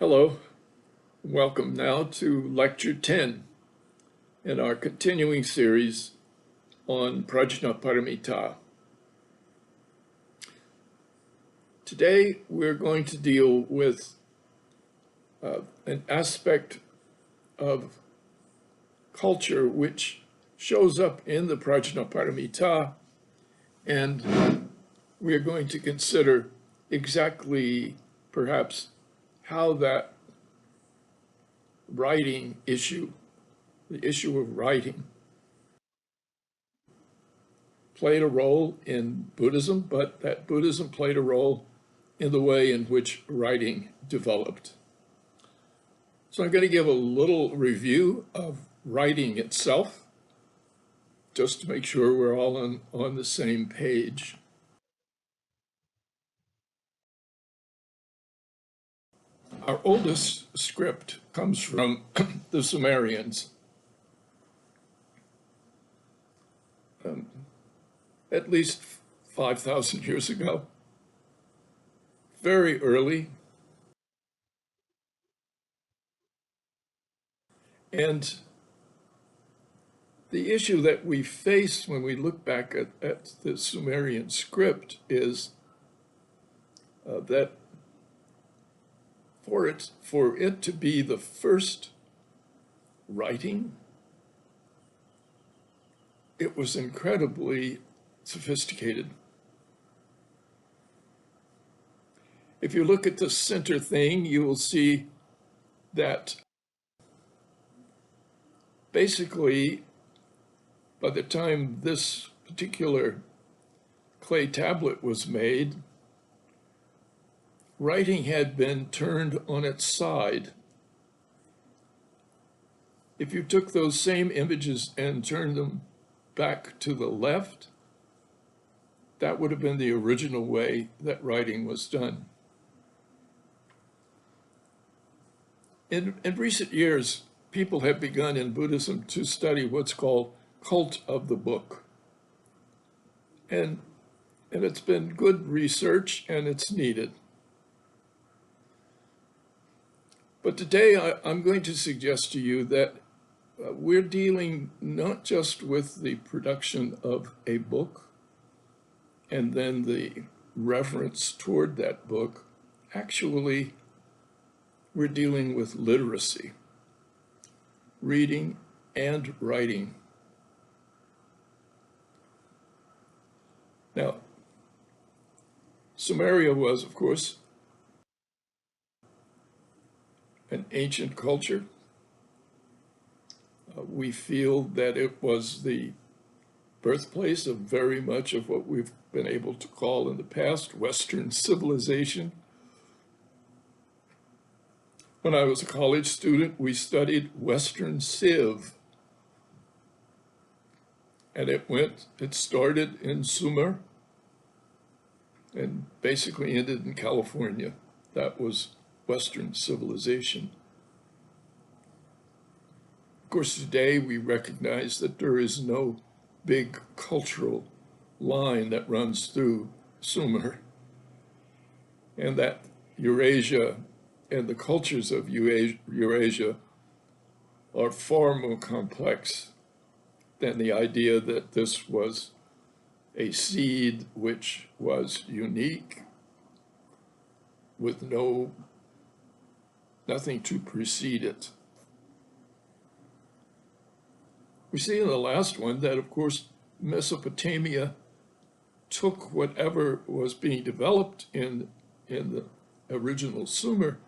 Hello, welcome now to Lecture 10 in our continuing series on Prajnaparamita. Today we're going to deal with an aspect of culture which shows up in the Prajnaparamita, and we're going to consider exactly perhaps how that writing issue, the issue of writing, played a role in Buddhism, but that Buddhism played a role in the way in which writing developed. So I'm going to give a little review of writing itself, just to make sure we're all on the same page. Our oldest script comes from the Sumerians. At least 5,000 years ago, very early. And the issue that we face when we look back at the Sumerian script is that for it to be the first writing, it was incredibly sophisticated. If you look at the center thing, you will see that basically, by the time this particular clay tablet was made, writing had been turned on its side. If you took those same images and turned them back to the left, that would have been the original way that writing was done. In recent years, people have begun in Buddhism to study what's called cult of the book. And it's been good research, and it's needed. But today I'm going to suggest to you that we're dealing not just with the production of a book and then the reference toward that book. Actually, we're dealing with literacy, reading and writing. Now, Sumeria was, of course, an ancient culture. We feel that it was the birthplace of very much of what we've been able to call in the past Western civilization. When I was a college student, we studied Western Civ. And it started in Sumer and basically ended in California. That was Western civilization. Of course, today we recognize that there is no big cultural line that runs through Sumer, and that Eurasia and the cultures of Eurasia are far more complex than the idea that this was a seed which was unique with nothing to precede it. We see in the last one that, of course, Mesopotamia took whatever was being developed in the original Sumer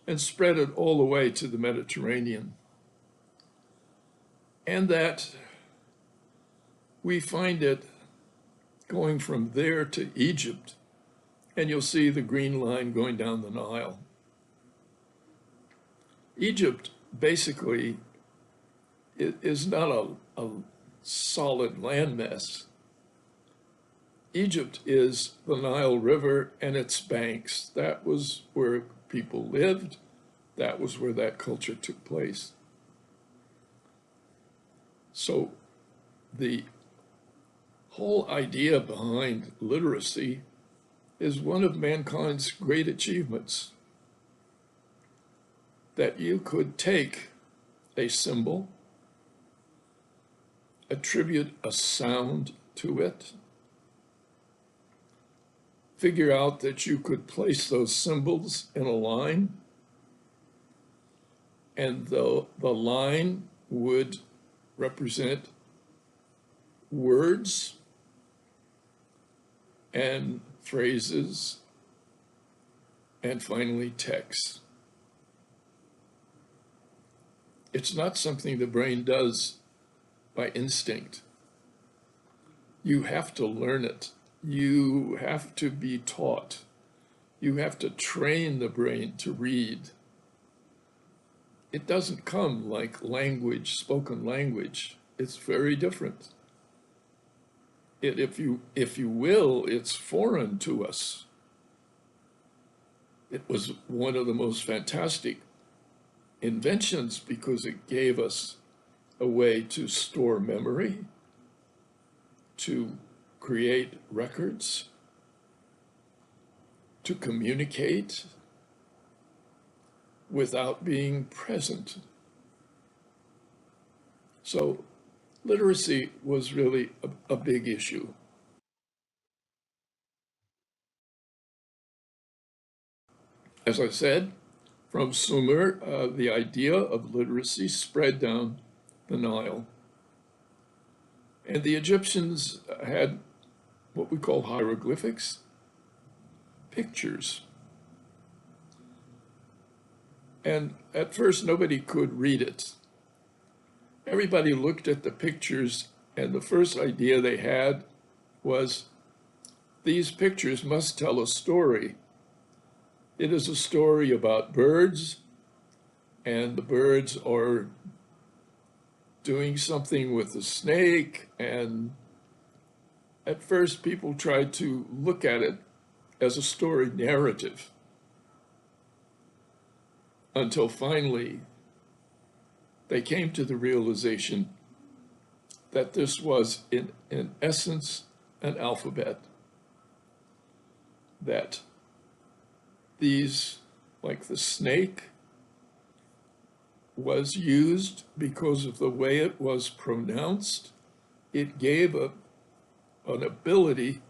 and spread it all the way to the Mediterranean. And that we find it going from there to Egypt, and you'll see the green line going down the Nile. Egypt basically is not a solid landmass. Egypt is the Nile River and its banks. That was where people lived. That was where that culture took place. So the whole idea behind literacy is one of mankind's great achievements. that you could take a symbol, attribute a sound to it, figure out that you could place those symbols in a line, and the line would represent words and phrases and finally text. It's not something the brain does by instinct. You have to learn it. You have to be taught. You have to train the brain to read. It doesn't come like language, spoken language. It's very different. If you will, it's foreign to us. It was one of the most fantastic inventions because it gave us a way to store memory, to create records, to communicate without being present. So literacy was really a big issue. As I said, from Sumer, the idea of literacy spread down the Nile. And the Egyptians had what we call hieroglyphics, pictures. And at first, nobody could read it. Everybody looked at the pictures, and the first idea they had was, these pictures must tell a story. It is a story about birds, and the birds are doing something with the snake, and at first people tried to look at it as a story narrative until finally they came to the realization that this was in essence an alphabet, that these, like the snake, was used because of the way it was pronounced. It gave an ability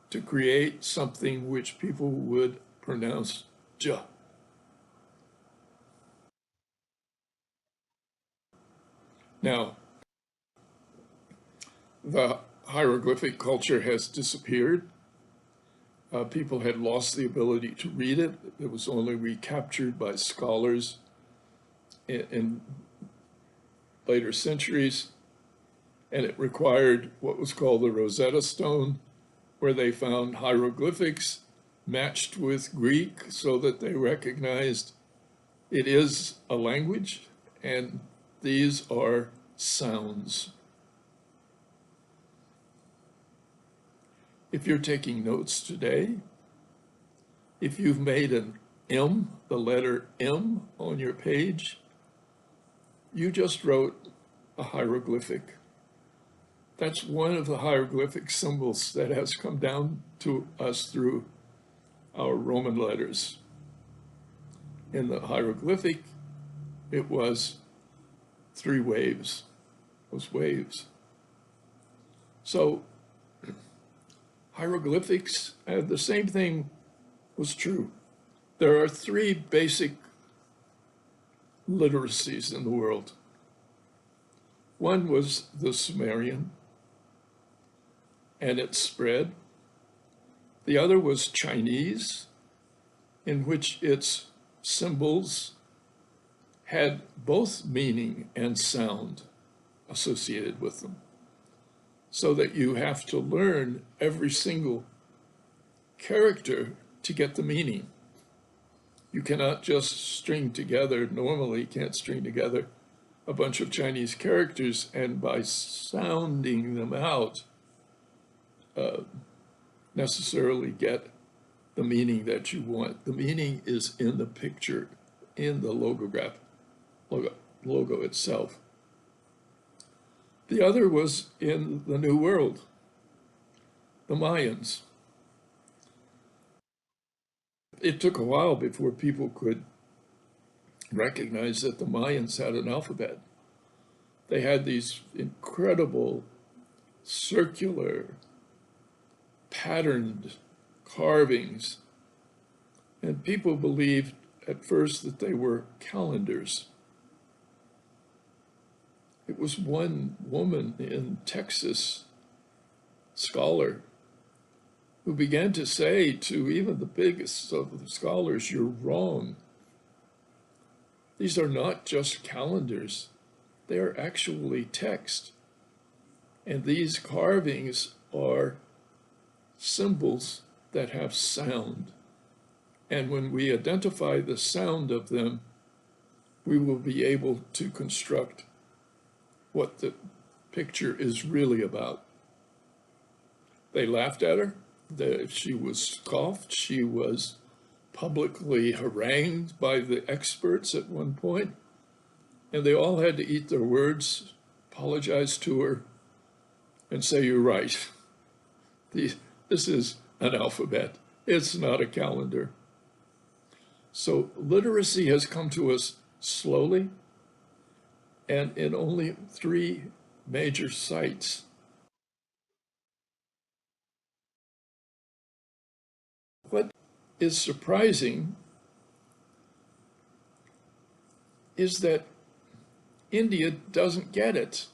to create something which people would pronounce j. Now, the hieroglyphic culture has disappeared. People had lost the ability to read it. It was only recaptured by scholars in later centuries, and it required what was called the Rosetta Stone, where they found hieroglyphics matched with Greek so that they recognized it is a language and these are sounds. If you're taking notes today, if you've made an M, the letter M on your page, you just wrote a hieroglyphic. That's one of the hieroglyphic symbols that has come down to us through our Roman letters. In the hieroglyphic, it was 3 waves, those waves. So hieroglyphics, the same thing was true. There are 3 basic literacies in the world. One was the Sumerian, and it spread. The other was Chinese, in which its symbols had both meaning and sound associated with them, so that you have to learn every single character to get the meaning. You cannot just string together, normally you can't string together a bunch of Chinese characters and by sounding them out necessarily get the meaning that you want. The meaning is in the picture, in the logo itself. The other was in the New World, the Mayans. It took a while before people could recognize that the Mayans had an alphabet. They had these incredible circular, patterned carvings, and people believed at first that they were calendars. It was one woman in Texas, scholar, who began to say to even the biggest of the scholars, "You're wrong. These are not just calendars. They are actually text. And these carvings are symbols that have sound. And when we identify the sound of them, we will be able to construct what the picture is really about." They laughed at her. She was scoffed. She was publicly harangued by the experts at one point, and they all had to eat their words, apologize to her, and say, "You're right. This is an alphabet. It's not a calendar." So literacy has come to us slowly and in only 3 major sites. What is surprising is that India doesn't get it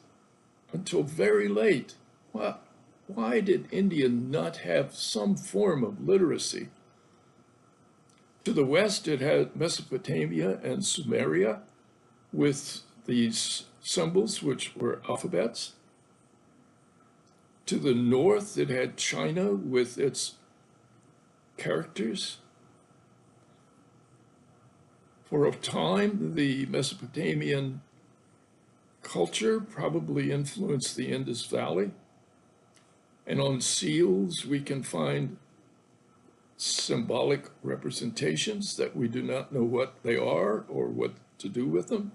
until very late. Why did India not have some form of literacy? To the west, it had Mesopotamia and Sumeria with these symbols, which were alphabets. To the north, it had China with its characters. For a time, the Mesopotamian culture probably influenced the Indus Valley. And on seals, we can find symbolic representations that we do not know what they are or what to do with them.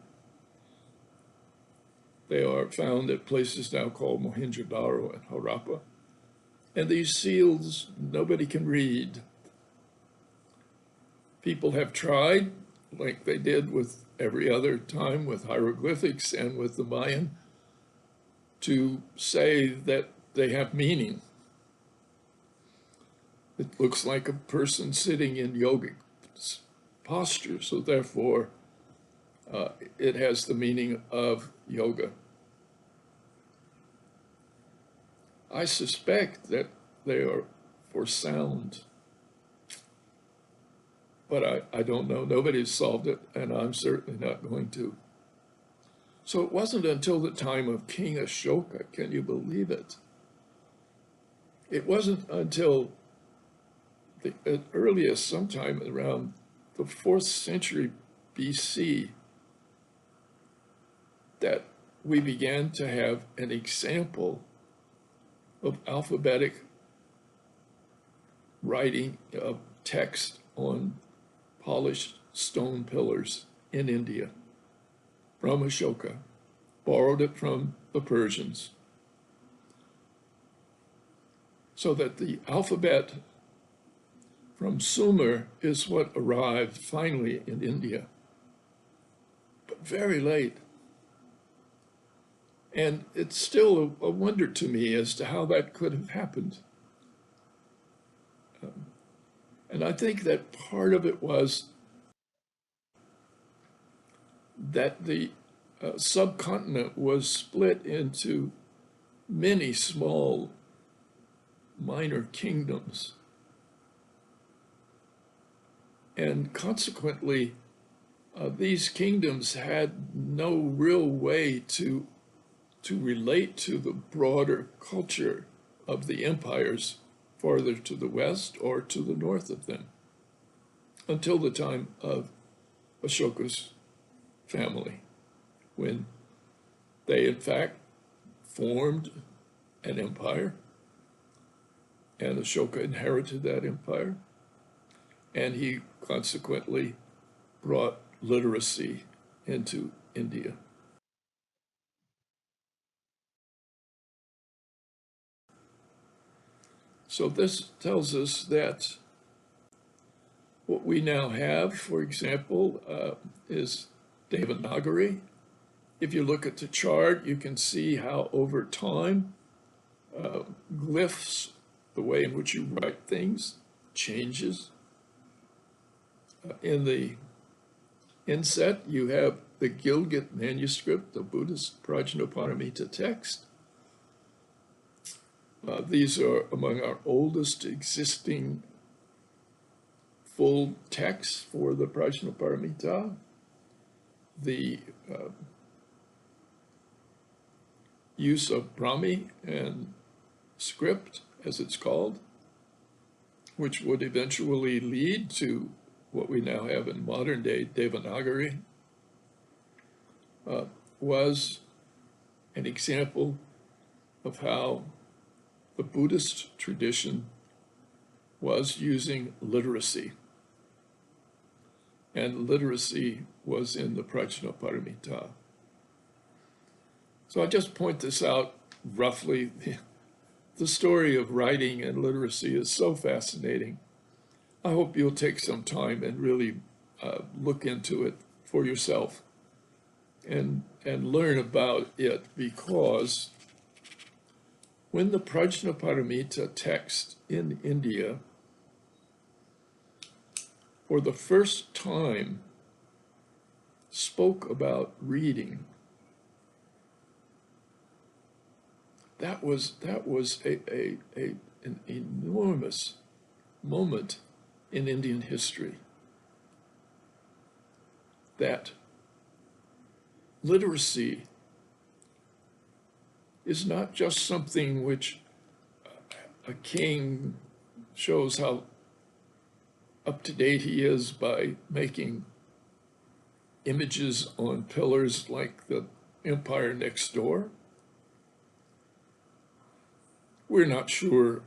They are found at places now called Mohenjo-Daro and Harappa. And these seals, nobody can read. People have tried, like they did with every other time with hieroglyphics and with the Mayan, to say that they have meaning. It looks like a person sitting in yogic posture, so therefore it has the meaning of yoga. I suspect that they are for sound, but I don't know. Nobody's solved it, and I'm certainly not going to. So it wasn't until the time of King Ashoka, can you believe it? It wasn't until the earliest, sometime around the 4th century BC, that we began to have an example of alphabetic writing of text on polished stone pillars in India from Ashoka, borrowed it from the Persians, so that the alphabet from Sumer is what arrived finally in India, but very late. And it's still a wonder to me as to how that could have happened. And I think that part of it was that the subcontinent was split into many small minor kingdoms. And consequently, these kingdoms had no real way to relate to the broader culture of the empires farther to the west or to the north of them until the time of Ashoka's family, when they in fact formed an empire, and Ashoka inherited that empire, and he consequently brought literacy into India. So this tells us that what we now have, for example, is Devanagari. If you look at the chart, you can see how over time, glyphs, the way in which you write things, changes. In the inset, you have the Gilgit manuscript, the Buddhist Prajnaparamita text. These are among our oldest existing full texts for the Prajnaparamita. The use of Brahmi and script, as it's called, which would eventually lead to what we now have in modern day Devanagari, was an example of how the Buddhist tradition was using literacy. And literacy was in the Prajnaparamita. So I just point this out roughly. The story of writing and literacy is so fascinating. I hope you'll take some time and really look into it for yourself and learn about it, because when the Prajnaparamita text in India for the first time spoke about reading, that was an enormous moment in Indian history. That literacy is not just something which a king shows how up to date he is by making images on pillars like the empire next door. We're not sure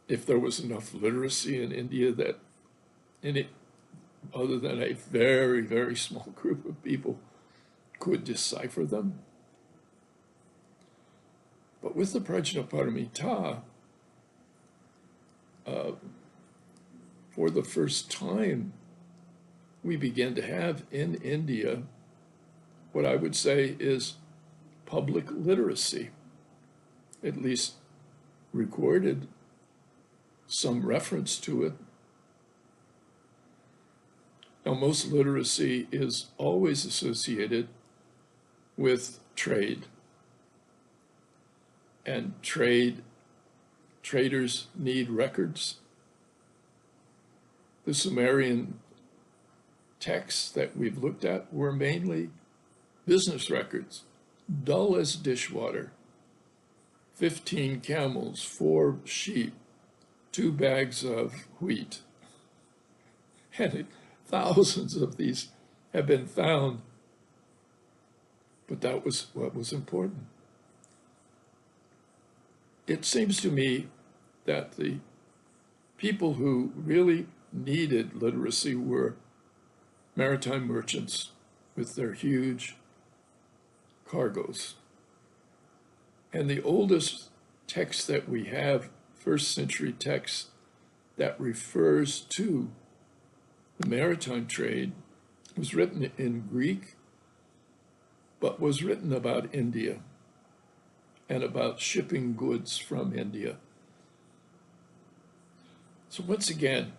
if there was enough literacy in India that other than a very, very small group of people could decipher them. But with the Prajnaparamita, for the first time, we began to have in India what I would say is public literacy, at least recorded, some reference to it. Now, most literacy is always associated with trade. And traders need records. The Sumerian texts that we've looked at were mainly business records, dull as dishwater. 15 camels, 4 sheep, 2 bags of wheat. And thousands of these have been found, but that was what was important. It seems to me that the people who really needed literacy were maritime merchants with their huge cargoes. And the oldest text that we have, first century text that refers to the maritime trade, was written in Greek, but was written about India and about shipping goods from India. So once again,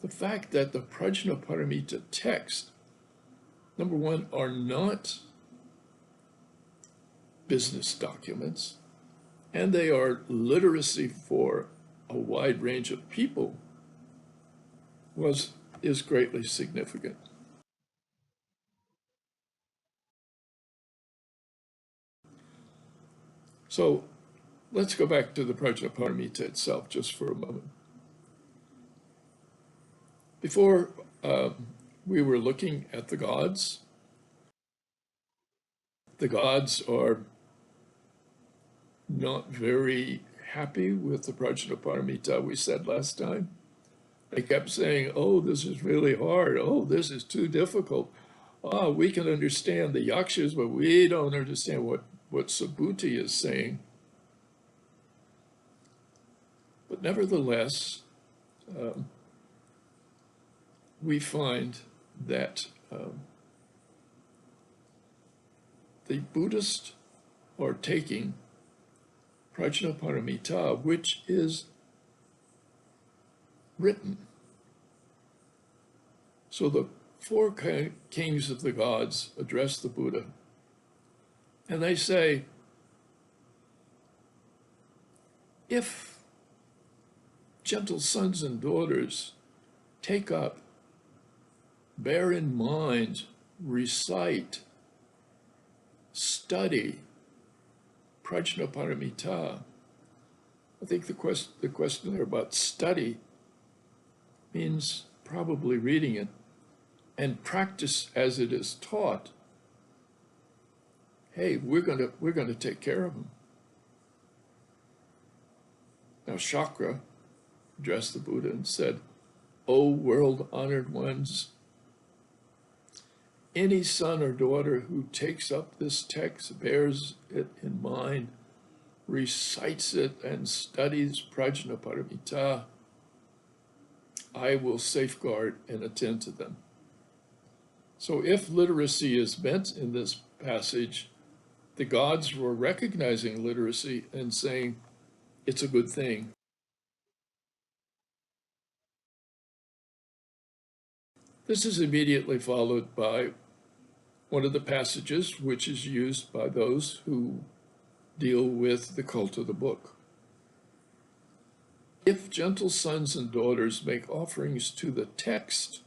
the fact that the Prajnaparamita text, number one, are not business documents, and they are literacy for a wide range of people, is greatly significant. So let's go back to the Prajnaparamita itself just for a moment. Before we were looking at the gods. The gods are not very happy with the Prajnaparamita, we said last time. They kept saying, oh, this is really hard. Oh, this is too difficult. Oh, we can understand the Yakshas, but we don't understand what Subhuti is saying. But nevertheless, we find that the Buddhists are taking Prajnaparamita, which is written. So the four kings of the gods address the Buddha, and they say, if gentle sons and daughters take up, bear in mind, recite, study Prajnaparamita. I think the question there about study means probably reading it, and practice as it is taught. Hey, we're going to take care of them. Now Shakra addressed the Buddha and said, "O world-honored ones, any son or daughter who takes up this text, bears it in mind, recites it, and studies Prajnaparamita, I will safeguard and attend to them." So if literacy is meant in this passage, the gods were recognizing literacy and saying it's a good thing. This is immediately followed by one of the passages which is used by those who deal with the cult of the book. If gentle sons and daughters make offerings to the text,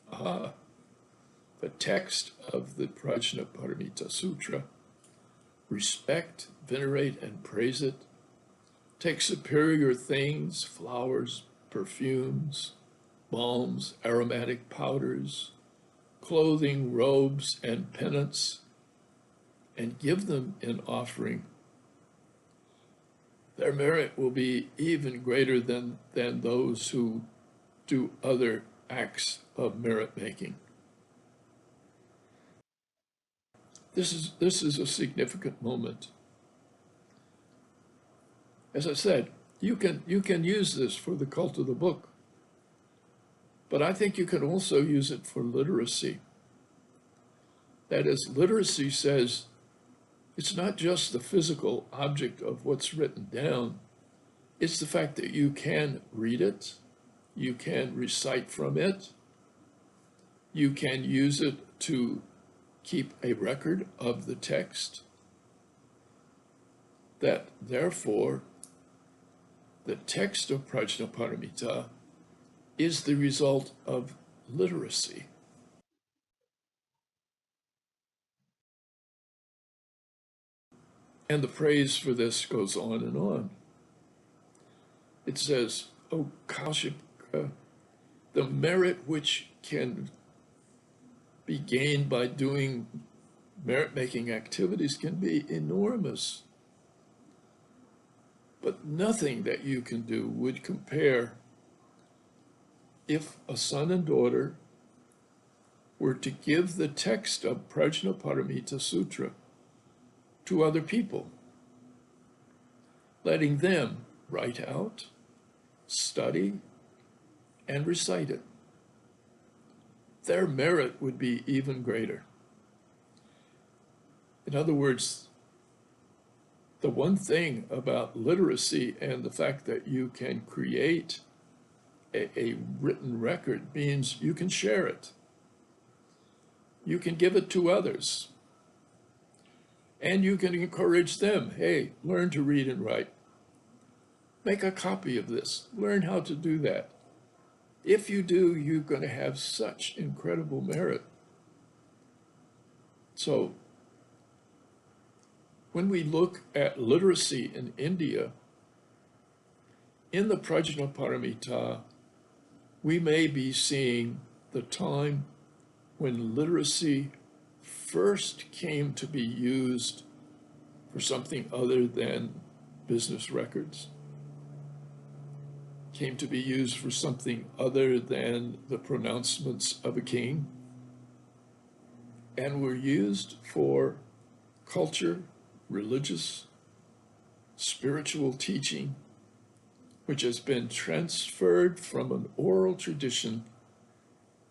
the text of the Prajnaparamita Sutra, respect, venerate, and praise it, take superior things, flowers, perfumes, balms, aromatic powders, clothing, robes, and penance, and give them in offering, their merit will be even greater than those who do other acts of merit-making. This is a significant moment. As I said, you can use this for the cult of the book, but I think you can also use it for literacy. That is, literacy says it's not just the physical object of what's written down, it's the fact that you can read it, you can recite from it, you can use it to keep a record of the text, that therefore the text of Prajnaparamita is the result of literacy. And the praise for this goes on and on. It says, "O Kaushika, the merit which can be gained by doing merit-making activities can be enormous. But nothing that you can do would compare if a son and daughter were to give the text of Prajnaparamita Sutra to other people, letting them write out, study, and recite it. Their merit would be even greater." In other words, the one thing about literacy and the fact that you can create a written record means you can share it. You can give it to others. And you can encourage them, hey, learn to read and write. Make a copy of this. Learn how to do that. If you do, you're going to have such incredible merit. So when we look at literacy in India, in the Prajnaparamita, we may be seeing the time when literacy first came to be used for something other than business records, came to be used for something other than the pronouncements of a king, and were used for culture, religious, spiritual teaching, which has been transferred from an oral tradition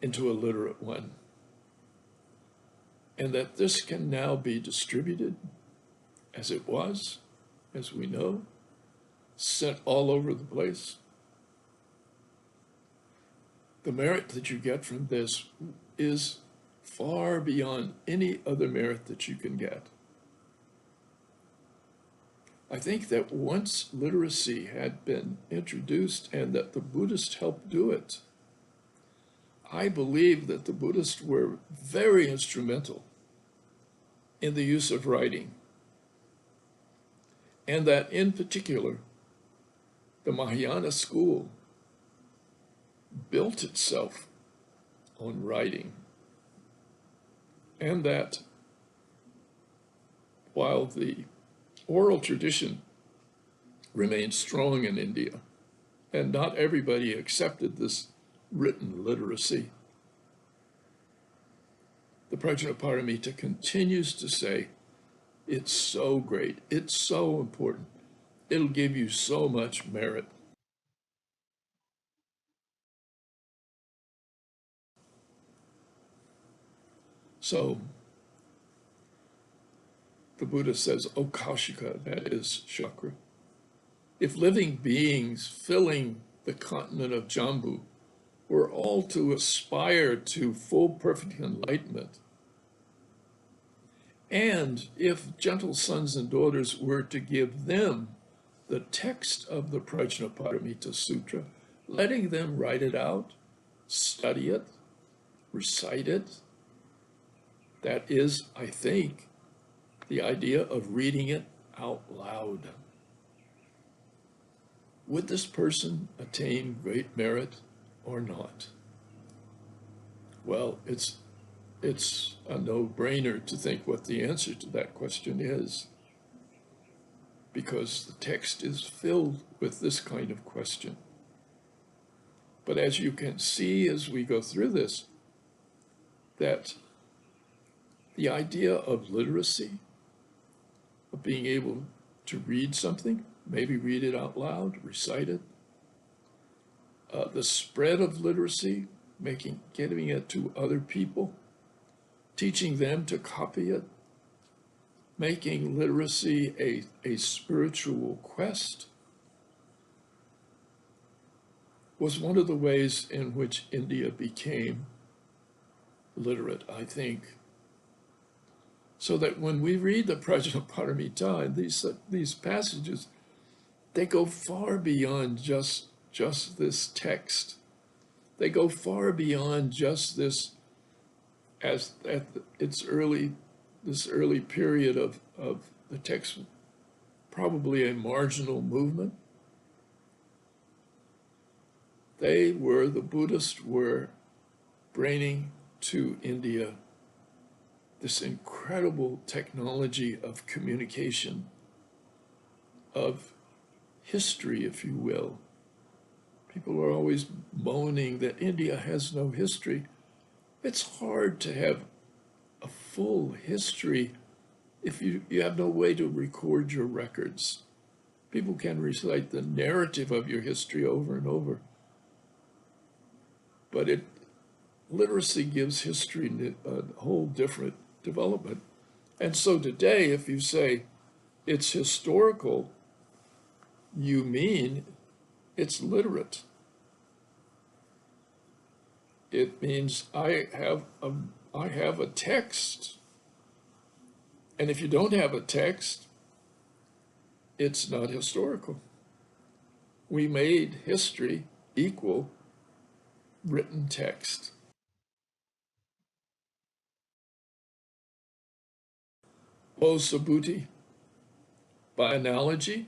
into a literate one. and that this can now be distributed as it was, as we know, sent all over the place. The merit that you get from this is far beyond any other merit that you can get. I think that once literacy had been introduced and that the Buddhists helped do it, I believe that the Buddhists were very instrumental in the use of writing, and that in particular, the Mahayana school built itself on writing, and that while the oral tradition remained strong in India, and not everybody accepted this written literacy, the Prajnaparamita continues to say, it's so great, it's so important, it'll give you so much merit. So the Buddha says, O Kaushika, that is chakra, if living beings filling the continent of Jambu were all to aspire to full perfect enlightenment, and if gentle sons and daughters were to give them the text of the Prajnaparamita Sutra, letting them write it out, study it, recite it, that is, I think, the idea of reading it out loud. Would this person attain great merit or not? Well, it's a no-brainer to think what the answer to that question is, because the text is filled with this kind of question. But as you can see as we go through this, that the idea of literacy, of being able to read something, maybe read it out loud, recite it, the spread of literacy, getting it to other people, teaching them to copy it, making literacy a spiritual quest, was one of the ways in which India became literate, I think. So that when we read the Prajnaparamita and these passages, they go far beyond just this text. They go far beyond just this, as at this early period of the text, probably a marginal movement. The Buddhists were bringing to India this incredible technology of communication, of history, if you will. People are always moaning that India has no history. It's hard to have a full history if you have no way to record your records. People can recite the narrative of your history over and over, but literacy gives history a whole different development. And so today, if you say it's historical, you mean it's literate. It means I have a text. And if you don't have a text, it's not historical. We made history equal written text. O Subhuti, by analogy,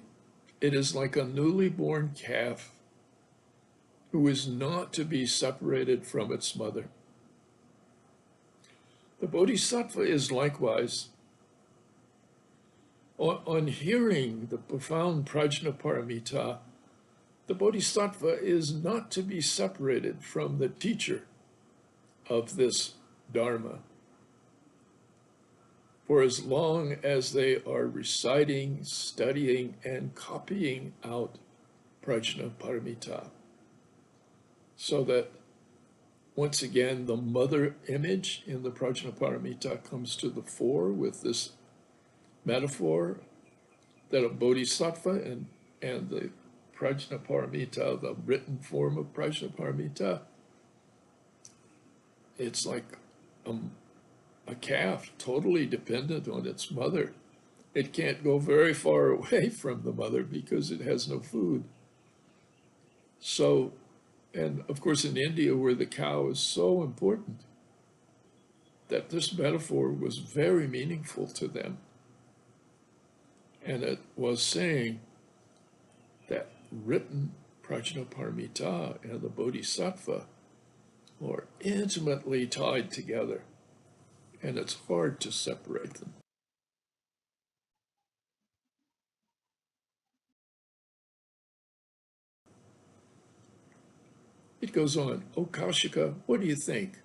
it is like a newly born calf who is not to be separated from its mother. The Bodhisattva is likewise, on hearing the profound Prajnaparamita, the Bodhisattva is not to be separated from the teacher of this Dharma for as long as they are reciting, studying, and copying out Prajnaparamita, so that once again, the mother image in the Prajnaparamita comes to the fore with this metaphor that a bodhisattva and the Prajnaparamita, the written form of Prajnaparamita, it's like a calf totally dependent on its mother. It can't go very far away from the mother because it has no food. So, and of course in India where the cow is so important, that this metaphor was very meaningful to them. And it was saying that written Prajnaparamita and the Bodhisattva are intimately tied together, and it's hard to separate them. It goes on, "O Kaushika, what do you think?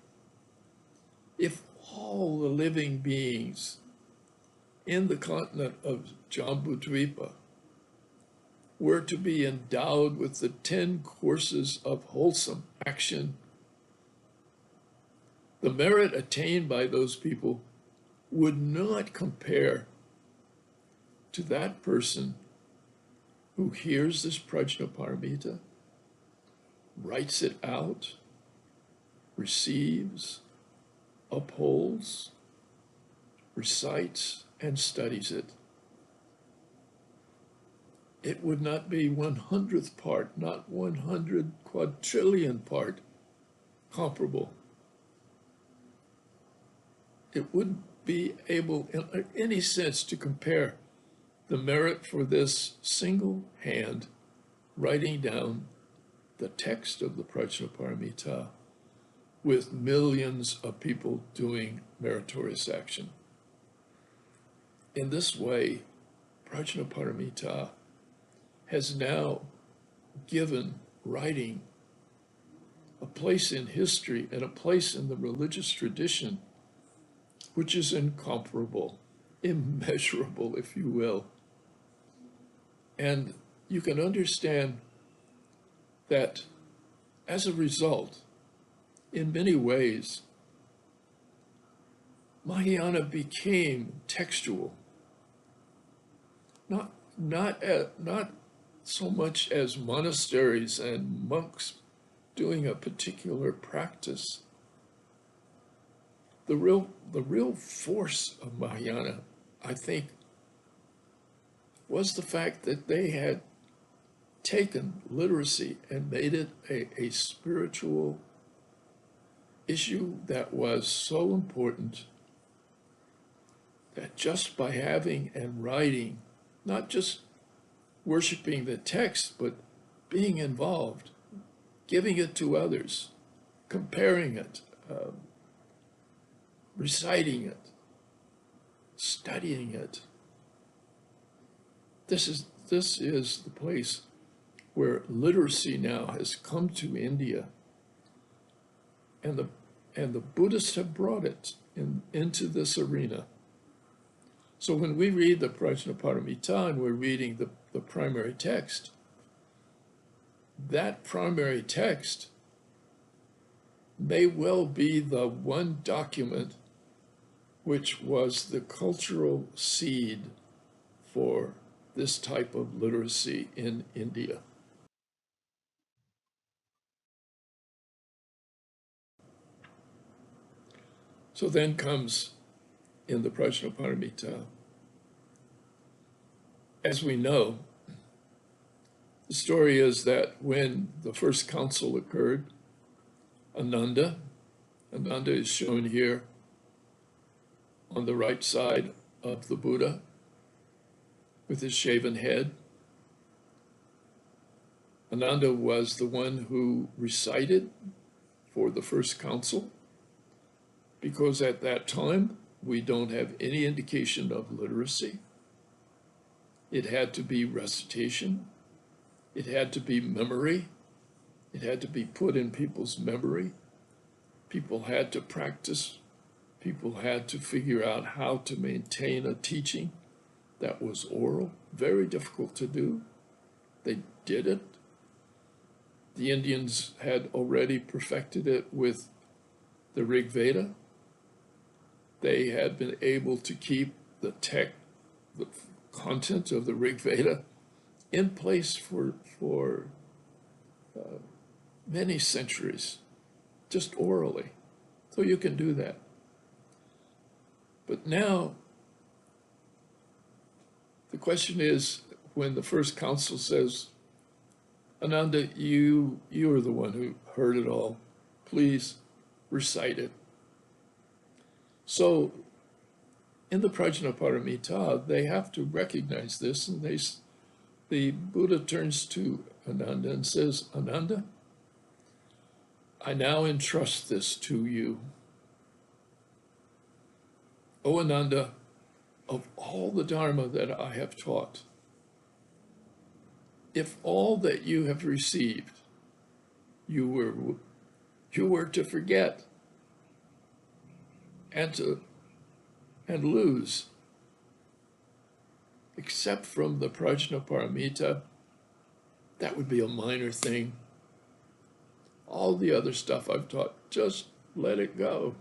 If all the living beings in the continent of Jambudvipa were to be endowed with the 10 courses of wholesome action, the merit attained by those people would not compare to that person who hears this Prajnaparamita, writes it out, receives, upholds, recites, and studies it. It would not be 100th part, not 100 quadrillion part comparable. It wouldn't be able in any sense to compare the merit for this single hand writing down the text of the Prajnaparamita with millions of people doing meritorious action. In this way, Prajnaparamita has now given writing a place in history and a place in the religious tradition which is incomparable, immeasurable, if you will. And you can understand that as a result, in many ways, Mahayana became textual, not so much as monasteries and monks doing a particular practice. The real force of Mahayana, I think, was the fact that they had taken literacy and made it a spiritual issue that was so important that just by having and writing, not just worshiping the text, but being involved, giving it to others, comparing it, reciting it, studying it. This is the place where literacy now has come to India, and the Buddhists have brought it into this arena. So when we read the Prajnaparamita and we're reading the primary text, that primary text may well be the one document which was the cultural seed for this type of literacy in India. So then comes in the Prajnaparamita, as we know, the story is that when the first council occurred, Ananda is shown here on the right side of the Buddha with his shaven head. Ananda was the one who recited for the first council, because at that time we don't have any indication of literacy. It had to be recitation. It had to be memory. It had to be put in people's memory. People had to practice. People had to figure out how to maintain a teaching that was oral. Very difficult to do. They did it. The Indians had already perfected it with the Rig Veda. They had been able to keep the content of the Rig Veda in place for many centuries, just orally. So you can do that. But now, the question is, when the first council says, Ananda, you are the one who heard it all, please recite it. So in the Prajnaparamita, they have to recognize this, and the Buddha turns to Ananda and says, Ananda, I now entrust this to you. O Ananda, of all the Dharma that I have taught, if all that you have received you were to forget and lose, except from the Prajnaparamita, that would be a minor thing. All the other stuff I've taught, just let it go.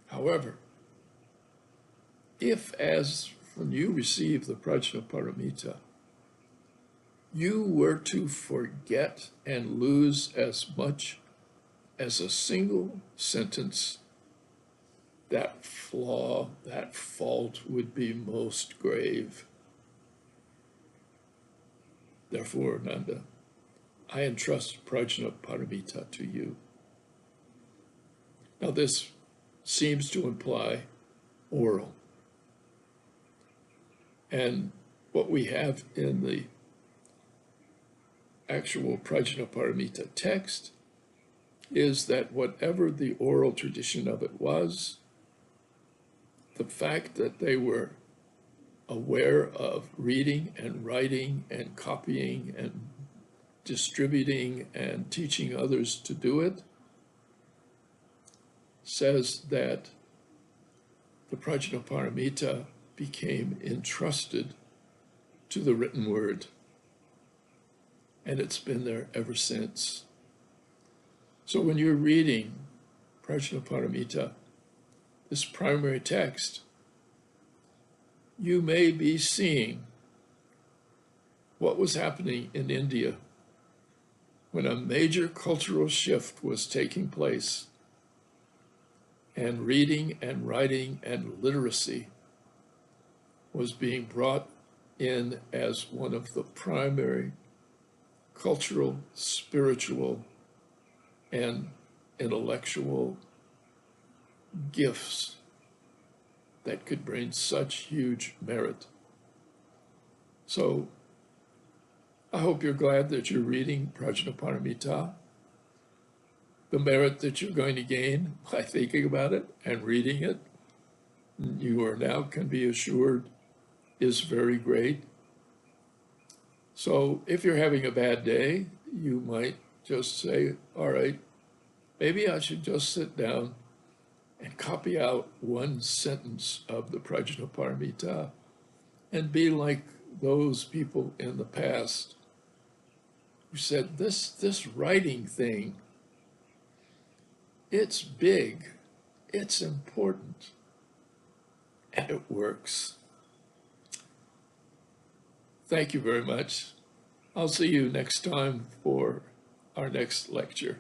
However, if as when you receive the Prajnaparamita, you were to forget and lose as much as a single sentence, that flaw, that fault would be most grave. Therefore, Ananda, I entrust Prajnaparamita to you. Now this seems to imply oral. And what we have in the actual Prajnaparamita text is that whatever the oral tradition of it was, the fact that they were aware of reading and writing and copying and distributing and teaching others to do it, says that the Prajnaparamita became entrusted to the written word. And it's been there ever since. So when you're reading Prajnaparamita, this primary text, you may be seeing what was happening in India when a major cultural shift was taking place, and reading and writing and literacy was being brought in as one of the primary cultural, spiritual, and intellectual gifts that could bring such huge merit. So I hope you're glad that you're reading Prajnaparamita. The merit that you're going to gain by thinking about it and reading it, you are now can be assured, is very great. So if you're having a bad day, you might just say, all right, maybe I should just sit down and copy out one sentence of the Prajnaparamita and be like those people in the past who said, this writing thing, it's big, it's important, and it works. Thank you very much. I'll see you next time for our next lecture.